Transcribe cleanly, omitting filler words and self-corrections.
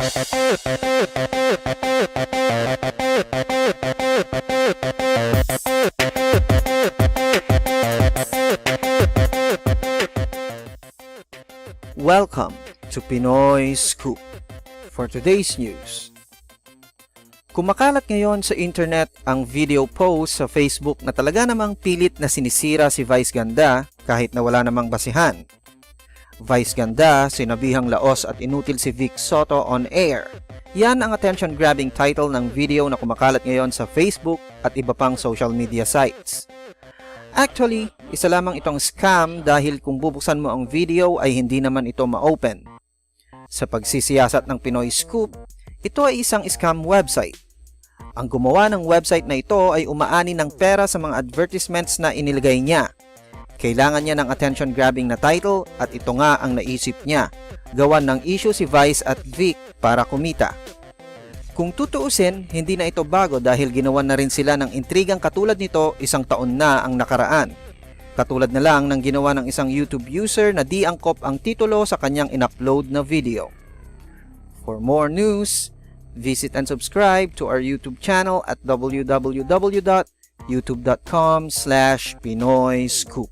Welcome to Pinoy Scoop. For today's news, kumakalat ngayon sa internet ang video post sa Facebook na talaga namang pilit na sinisira si Vice Ganda kahit na wala namang basihan. Vice Ganda, sinabihang laos at inutil si Vic Soto on air. Yan ang attention-grabbing title ng video na kumakalat ngayon sa Facebook at iba pang social media sites. Actually, isa lamang itong scam dahil kung bubuksan mo ang video ay hindi naman ito ma-open. Sa pagsisiyasat ng Pinoy Scoop, ito ay isang scam website. Ang gumawa ng website na ito ay umaani ng pera sa mga advertisements na inilagay niya. Kailangan niya ng attention-grabbing na title at ito nga ang naisip niya. Gawan ng issue si Vice at Vic para kumita. Kung tutuusin, hindi na ito bago dahil ginawan na rin sila ng intrigang katulad nito 1 taon na ang nakaraan. Katulad na lang ng ginawa ng isang YouTube user na di angkop ang titulo sa kanyang in-upload na video. For more news, visit and subscribe to our YouTube channel at www.youtube.com/PinoyScoop.